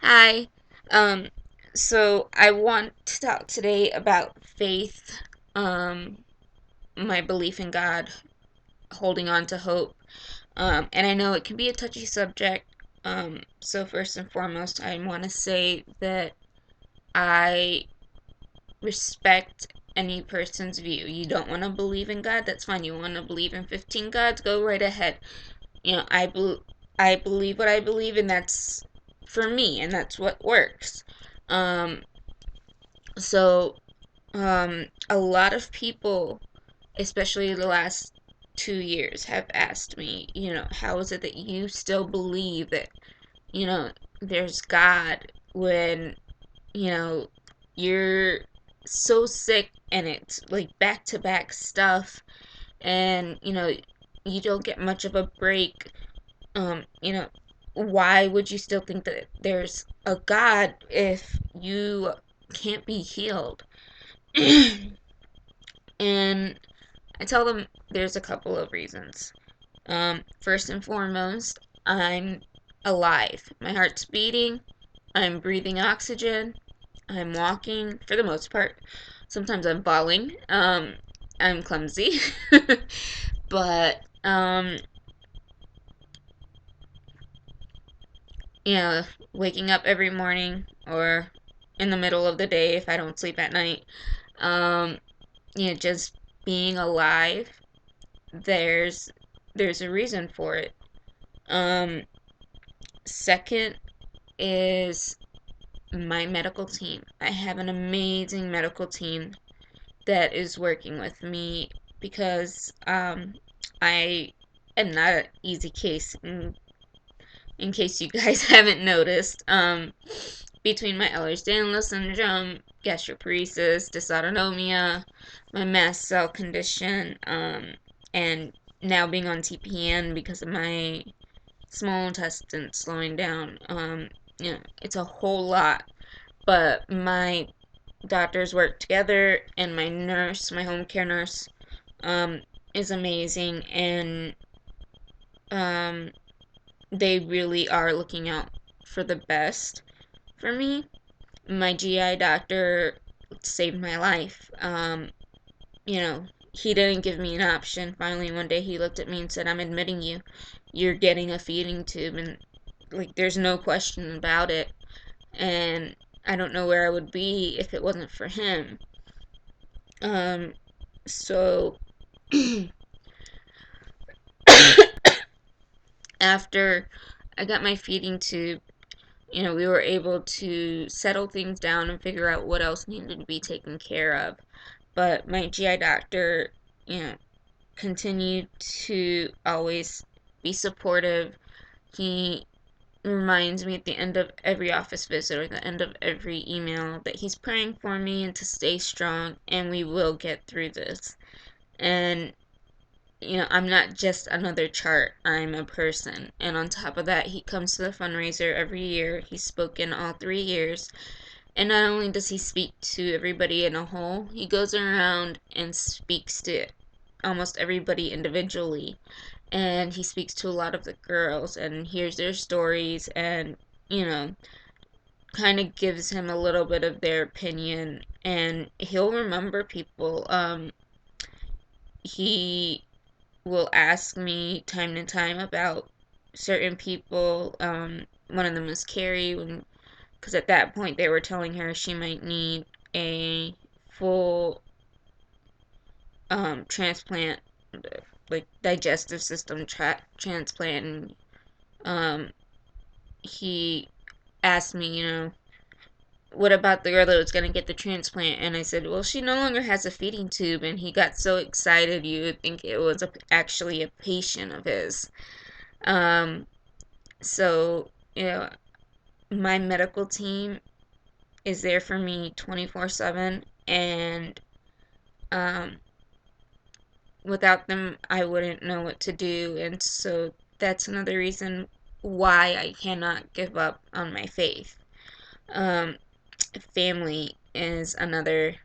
Hi. Um, so I want to talk today about faith, um, my belief in God, holding on to hope. And I know it can be a touchy subject. So first and foremost, I want to say that I respect any person's view. You don't want to believe in God, that's fine. You want to believe in 15 gods, go right ahead. I believe what I believe, and that's for me, and that's what works. Um, So, a lot of people, especially the last 2 years, have asked me, how is it that you still believe that, there's God when, you know, you're so sick and it's like back to back stuff and, you don't get much of a break. Um, you know, why would you still think that there's a God if you can't be healed? And I tell them there's a couple of reasons. First and foremost, I'm alive. My heart's beating. I'm breathing oxygen. I'm walking for the most part. Sometimes I'm falling. I'm clumsy. But, you know, waking up every morning or in the middle of the day if I don't sleep at night, um, just being alive, there's there's a reason for it. Um, Second is my medical team. I have an amazing medical team that is working with me because I am not an easy case. In case you guys haven't noticed, between my Ehlers-Danlos syndrome, gastroparesis, dysautonomia, my mast cell condition, and now being on TPN because of my small intestine slowing down. It's a whole lot. But my doctors work together, and my nurse, my home care nurse, um, is amazing, and um, they really are looking out for the best for me. My GI doctor saved my life. He didn't give me an option. Finally, one day he looked at me and said, "I'm admitting you. You're getting a feeding tube," and like, there's no question about it. And I don't know where I would be if it wasn't for him. Um, so after I got my feeding tube, we were able to settle things down and figure out what else needed to be taken care of. But my GI doctor, you know, continued to always be supportive. He reminds me at the end of every office visit or the end of every email that he's praying for me and to stay strong, and we will get through this. And I'm not just another chart, I'm a person. And on top of that, he comes to the fundraiser every year. He's spoken all 3 years. And not only does he speak to everybody in a whole, he goes around and speaks to almost everybody individually. And he speaks to a lot of the girls and hears their stories and, you know, kind of gives him a little bit of their opinion. And he'll remember people. He will ask me time to time about certain people. One of them was Carrie, because at that point they were telling her she might need a full transplant, like digestive system transplant. And um, he asked me, what about the girl that was going to get the transplant? And I said, well, she no longer has a feeding tube. And he got so excited you would think it was actually a patient of his. Um, so, my medical team is there for me 24/7, and um, without them, I wouldn't know what to do. And so that's another reason why I cannot give up on my faith. Um, Family is another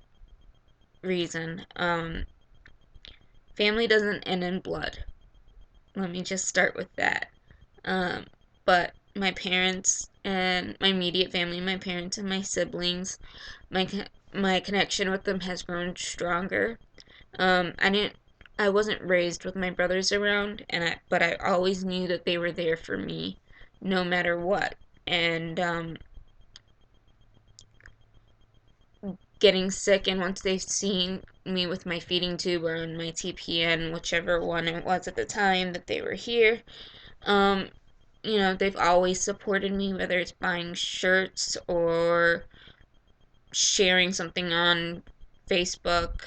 reason. Family doesn't end in blood. Let me just start with that. Um, but my parents and my immediate family, my parents and my siblings, my connection with them has grown stronger. I didn't I wasn't raised with my brothers around, but I always knew that they were there for me no matter what. And getting sick, and once they've seen me with my feeding tube or on my TPN, whichever one it was at the time that they were here, um, they've always supported me, whether it's buying shirts or sharing something on Facebook.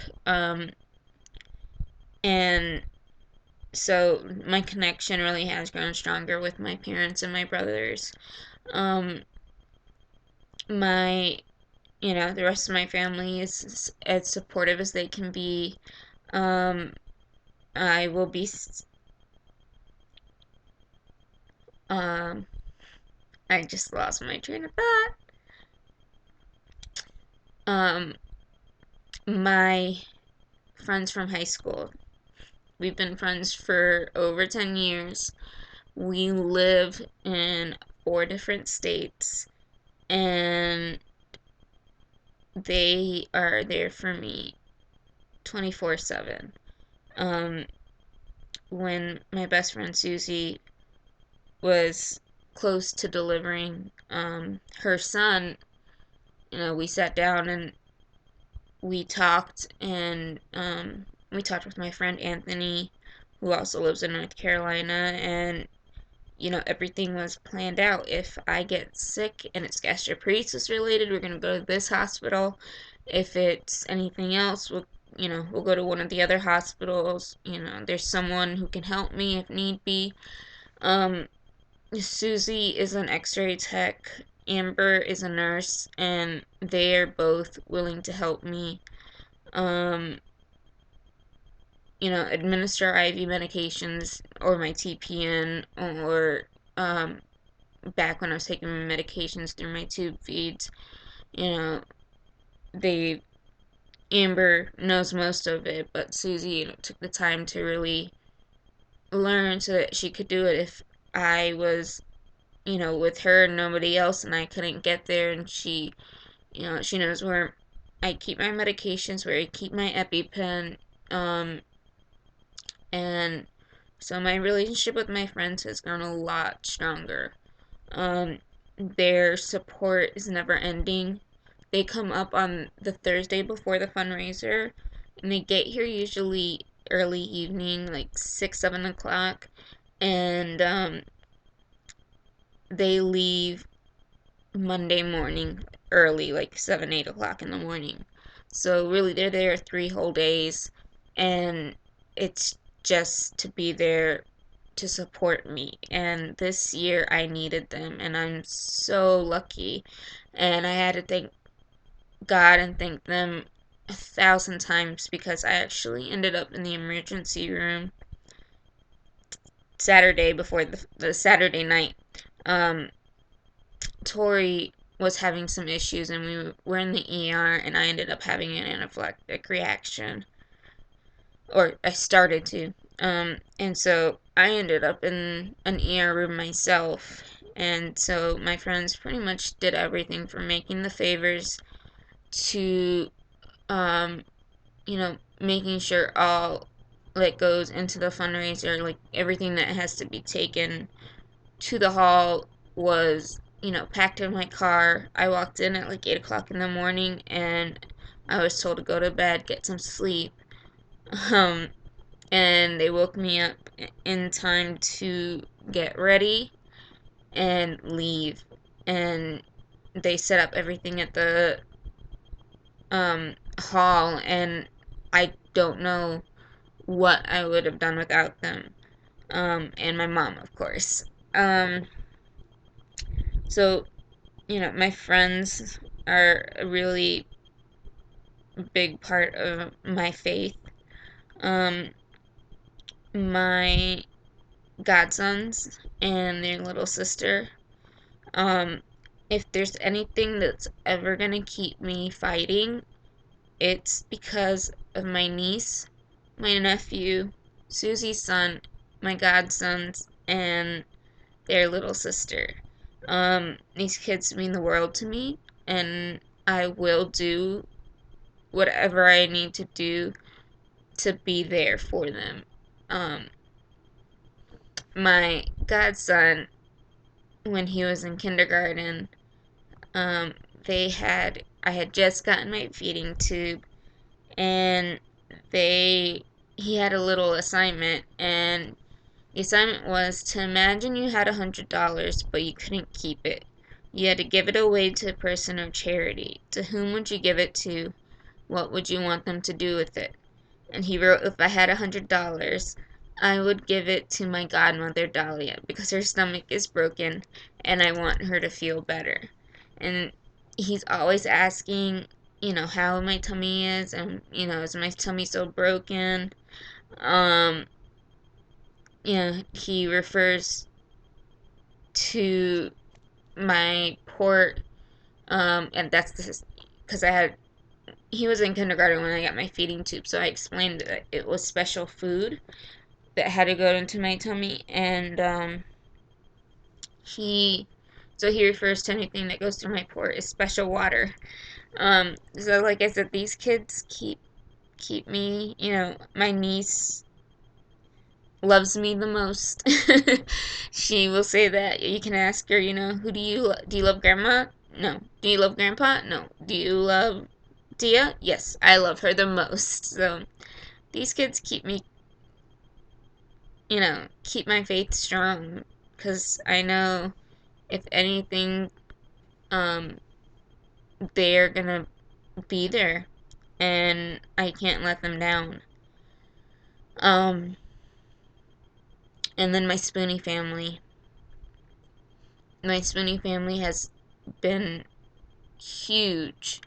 And so my connection really has grown stronger with my parents and my brothers. Um, my, the rest of my family is as supportive as they can be. Um, I will be, um, I just lost my train of thought. Um, my friends from high school. We've been friends for over 10 years. We live in 4 different states, and they are there for me 24/7. Um, when my best friend Susie was close to delivering her son, we sat down and we talked with my friend Anthony, who also lives in North Carolina, and everything was planned out. If I get sick and it's gastroparesis related, we're gonna go to this hospital. If it's anything else, we'll go to one of the other hospitals. There's someone who can help me if need be. Um, Susie is an X-ray tech. Amber is a nurse, and they're both willing to help me. Um, administer IV medications or my TPN or back when I was taking my medications through my tube feeds. You know, they Amber knows most of it, but Susie, took the time to really learn so that she could do it if I was, with her and nobody else and I couldn't get there. And she knows where I keep my medications, where I keep my EpiPen. And so my relationship with my friends has grown a lot stronger. Um, their support is never ending. They come up on the Thursday before the fundraiser, and they get here usually early evening, like 6, 7 o'clock, and they leave Monday morning early, like 7, 8 o'clock in the morning. So really, they're there 3 whole days, and it's just to be there to support me. And this year I needed them, and I'm so lucky. And I had to thank God and thank them 1,000 times because I actually ended up in the emergency room Saturday before the Saturday night. Um, Tori was having some issues, and we were in the ER, and I ended up having an anaphylactic reaction, or I started to. And so I ended up in an ER room myself. And so my friends pretty much did everything from making the favors to, um, making sure all that goes into the fundraiser, like everything that has to be taken to the hall was, packed in my car. I walked in at like 8 o'clock in the morning and I was told to go to bed, get some sleep. Um, and they woke me up in time to get ready and leave. And they set up everything at the hall, and I don't know what I would have done without them. And my mom, of course. Um, so, my friends are a really big part of my faith. Um, my godsons and their little sister. Um, if there's anything that's ever gonna keep me fighting, it's because of my niece, my nephew, Susie's son, my godsons, and their little sister. These kids mean the world to me, and I will do whatever I need to do to be there for them. Um, my godson, when he was in kindergarten, um, I had just gotten my feeding tube, and he had a little assignment, and the assignment was to imagine you had $100, but you couldn't keep it. You had to give it away to a person of charity. To whom would you give it to? What would you want them to do with it? And he wrote, if I had $100, I would give it to my godmother Dahlia because her stomach is broken and I want her to feel better. And he's always asking, how my tummy is, and is my tummy so broken? Um, he refers to my port, and that's because he was in kindergarten when I got my feeding tube, so I explained that it was special food that had to go into my tummy, and he he refers to anything that goes through my port as special water. So like I said, these kids keep me. My niece loves me the most. She will say that. You can ask her, who do you love grandma? No. Do you love grandpa? No. Do you love Dia? Yes, I love her the most. So these kids keep my faith strong because I know if anything, um, they're gonna be there and I can't let them down. Um, and then my Spoonie family. My Spoonie family has been huge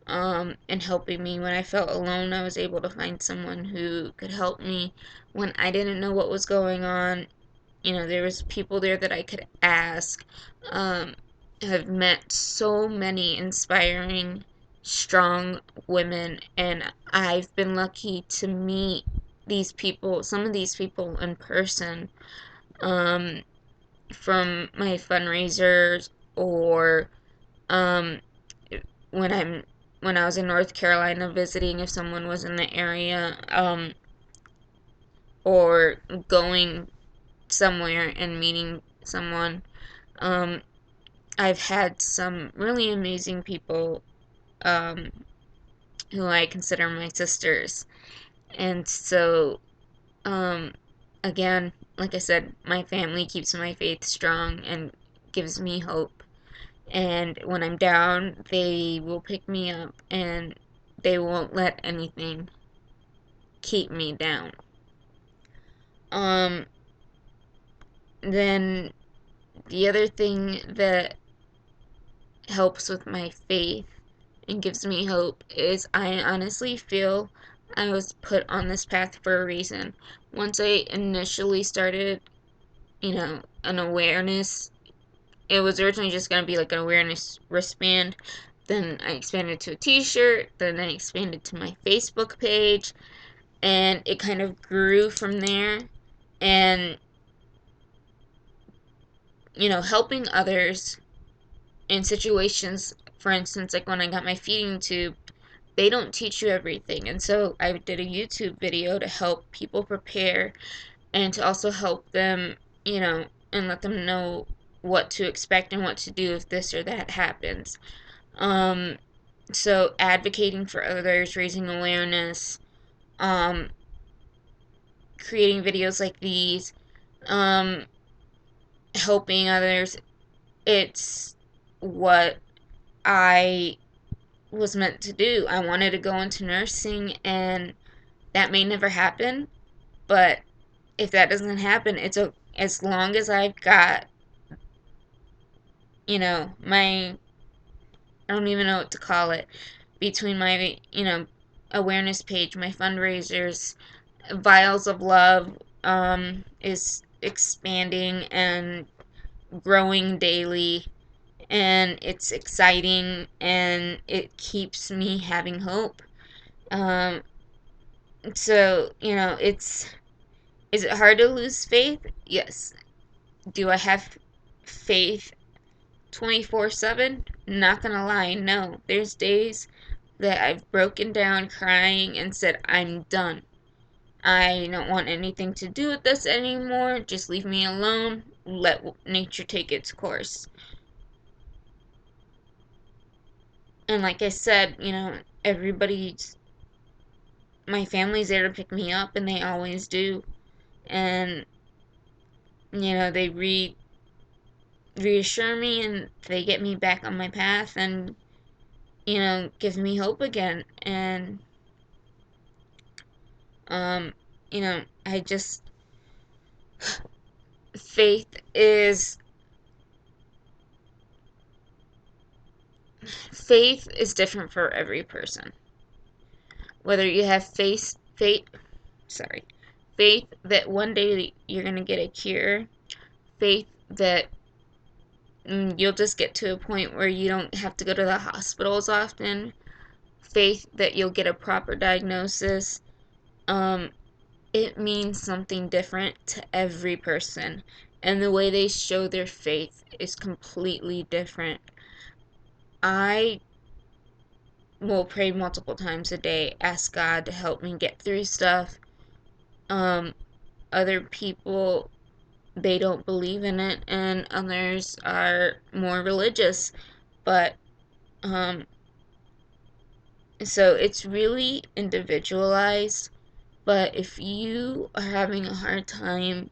in helping me. When I felt alone, I was able to find someone who could help me when I didn't know what was going on. There was people there that I could ask. Um, I've met so many inspiring, strong women, and I've been lucky to meet some of these people in person, um, from my fundraisers or um, when I was in North Carolina visiting if someone was in the area, or going somewhere and meeting someone. Um, I've had some really amazing people, um, who I consider my sisters. And so, um, again, like I said, my family keeps my faith strong and gives me hope. And when I'm down, they will pick me up and they won't let anything keep me down. Um, then the other thing that helps with my faith and gives me hope is I honestly feel I was put on this path for a reason. Once I initially started, an awareness, it was originally just going to be like an awareness wristband. Then I expanded to a t-shirt. Then I expanded to my Facebook page. And it kind of grew from there. And, helping others in situations, for instance, like when I got my feeding tube, they don't teach you everything. And so I did a YouTube video to help people prepare and to also help them, and let them know what to expect and what to do if this or that happens. Um, so advocating for others, raising awareness, um, creating videos like these, um, helping others, it's what I was meant to do. I wanted to go into nursing, and that may never happen, but if that doesn't happen, as long as I've got, my, I don't even know what to call it, between my, awareness page, my fundraisers, Vials of Love, is expanding and growing daily, and it's exciting, and it keeps me having hope. Um, so, is it hard to lose faith? Yes. Do I have faith 24/7? Not gonna lie, no. There's days that I've broken down crying and said, I'm done. I don't want anything to do with this anymore. Just leave me alone. Let nature take its course. And like I said, everybody's, my family's there to pick me up, and they always do. And, they reassure me, and they get me back on my path, and, give me hope again. And, um, I just, faith is, faith is different for every person. Whether you have faith that one day you're gonna get a cure, faith that you'll just get to a point where you don't have to go to the hospital as often, faith that you'll get a proper diagnosis. Um, it means something different to every person, and the way they show their faith is completely different. I will pray multiple times a day, ask God to help me get through stuff. Um, Other people, they don't believe in it, and others are more religious. But um, so it's really individualized. But if you are having a hard time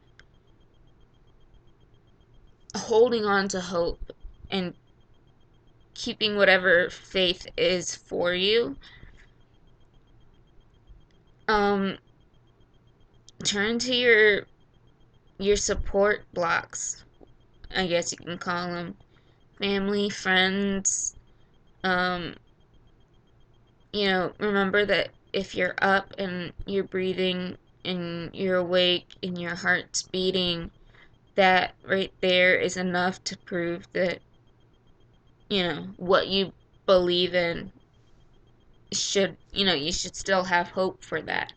holding on to hope and keeping whatever faith is for you, um, turn to your support blocks, I guess you can call them. Family, friends. Um, remember that if you're up and you're breathing and you're awake and your heart's beating, that right there is enough to prove that, what you believe in you should still have hope for that.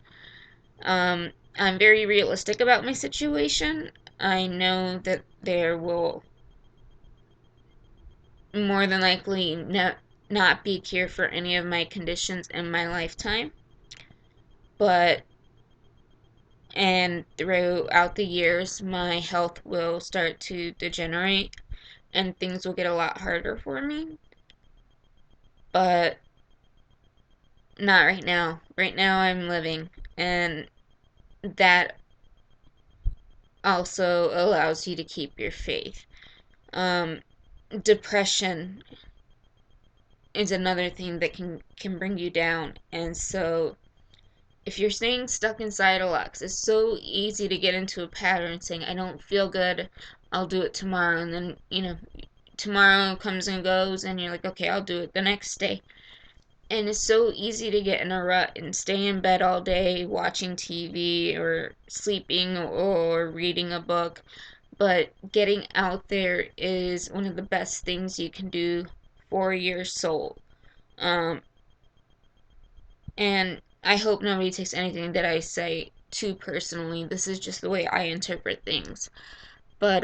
I'm very realistic about my situation. I know that there will more than likely not be a cure for any of my conditions in my lifetime. But, and throughout the years, my health will start to degenerate and things will get a lot harder for me. But not right now. Right now, I'm living, and that also allows you to keep your faith. Um, Depression is another thing that can bring you down, and so if you're staying stuck inside a lot, 'cause it's so easy to get into a pattern saying, I don't feel good, I'll do it tomorrow. And then, tomorrow comes and goes, and you're like, okay, I'll do it the next day. And it's so easy to get in a rut and stay in bed all day watching TV or sleeping or reading a book. But getting out there is one of the best things you can do for your soul. Um, and I hope nobody takes anything that I say too personally. This is just the way I interpret things. But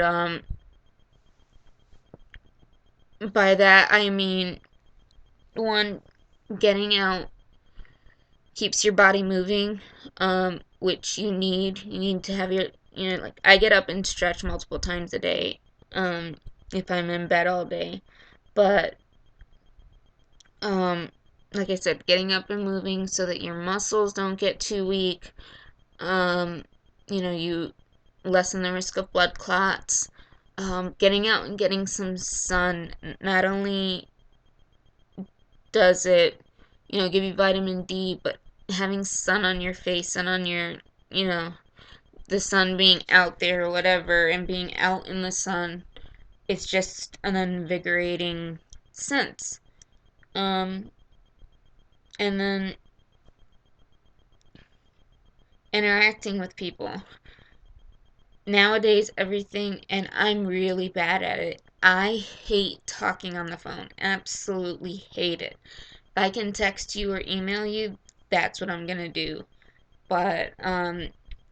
by that I mean, one, getting out keeps your body moving, which you need. You need to have your, like I get up and stretch multiple times a day, if I'm in bed all day. But um, like I said, getting up and moving so that your muscles don't get too weak. Um, you lessen the risk of blood clots. Getting out and getting some sun not only does it, give you vitamin D, but having sun on your face and on your, you know, the sun being out there or whatever and being out in the sun, it's just an invigorating sense. Um, and then interacting with people. Nowadays, everything, and I'm really bad at it. I hate talking on the phone. Absolutely hate it. If I can text you or email you, that's what I'm gonna do. But,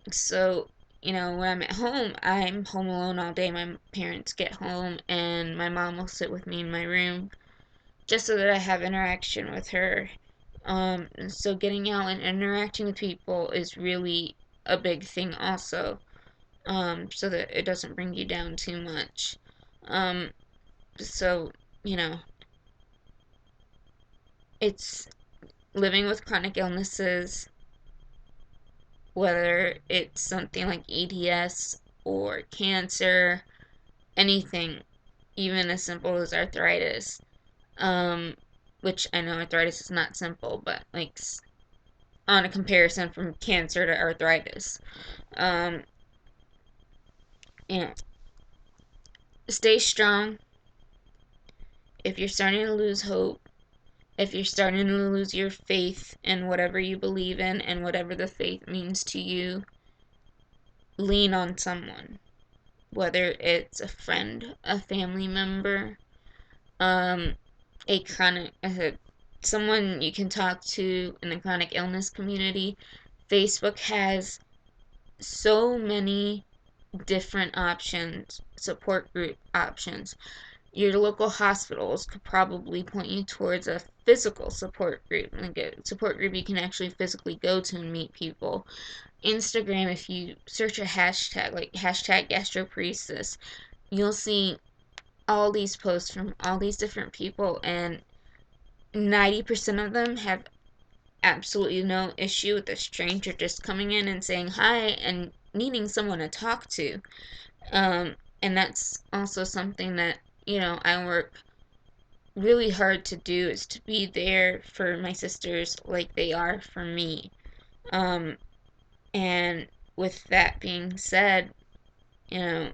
so, when I'm at home, I'm home alone all day. My parents get home and my mom will sit with me in my room just so that I have interaction with her. So getting out and interacting with people is really a big thing also, so that it doesn't bring you down too much. Um, so, you know, it's living with chronic illnesses, whether it's something like EDS or cancer, anything, even as simple as arthritis. Um, which I know arthritis is not simple, but like on a comparison from cancer to arthritis. Um, you know, stay strong. If you're starting to lose hope, if you're starting to lose your faith in whatever you believe in and whatever the faith means to you, lean on someone, whether it's a friend, a family member, um, a chronic, someone you can talk to in the chronic illness community. Facebook has so many different options, support group options. Your local hospitals could probably point you towards a physical support group, like a support group you can actually physically go to and meet people. Instagram, if you search a hashtag like hashtag gastroparesis, you'll see all these posts from all these different people, and 90% of them have absolutely no issue with a stranger just coming in and saying hi and needing someone to talk to. And that's also something that, I work really hard to do, is to be there for my sisters like they are for me. Um, and with that being said, you know,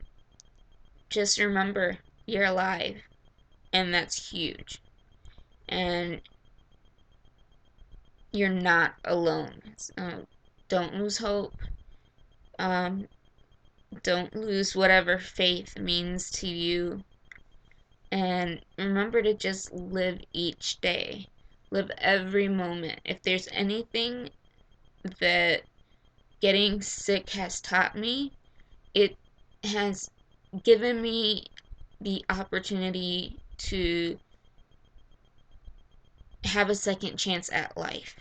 just remember you're alive, and that's huge. And you're not alone. Don't lose hope. Um, don't lose whatever faith means to you. And remember to just live each day. Live every moment. If there's anything that getting sick has taught me, it has given me the opportunity to have a second chance at life,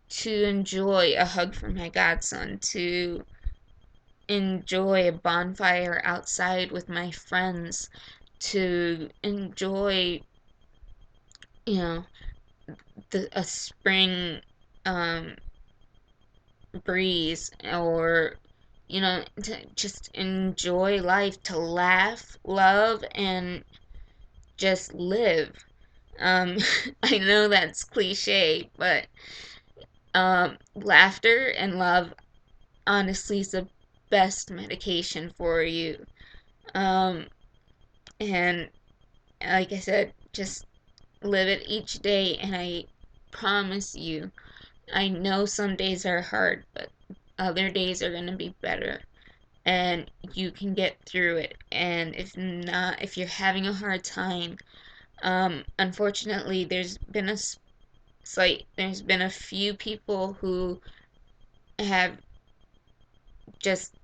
to enjoy a hug from my godson, to enjoy a bonfire outside with my friends, to enjoy, you know, a spring um, breeze, or, to just enjoy life, to laugh, love, and just live. Um, I know that's cliche, but laughter and love honestly is the best medication for you. Um, and like I said, just live it each day, and I promise you, I know some days are hard, but other days are going to be better, and you can get through it. And if not, if you're having a hard time, unfortunately, there's been a few people who have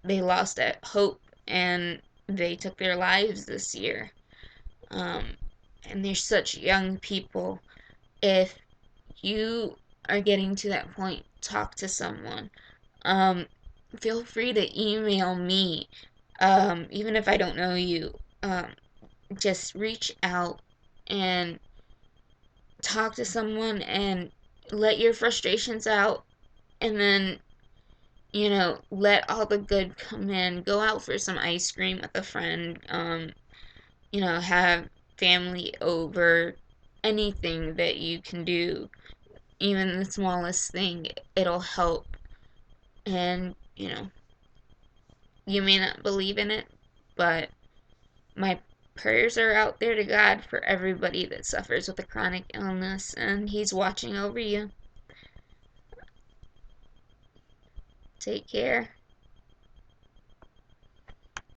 they lost that hope, and they took their lives this year. Um, and they're such young people. If you are getting to that point, talk to someone. Um, Feel free to email me, even if I don't know you. Just reach out and talk to someone and let your frustrations out, and then, let all the good come in. Go out for some ice cream with a friend. Have family over. Anything that you can do, even the smallest thing, it'll help. And, you may not believe in it, but my prayers are out there to God for everybody that suffers with a chronic illness, and He's watching over you. Take care.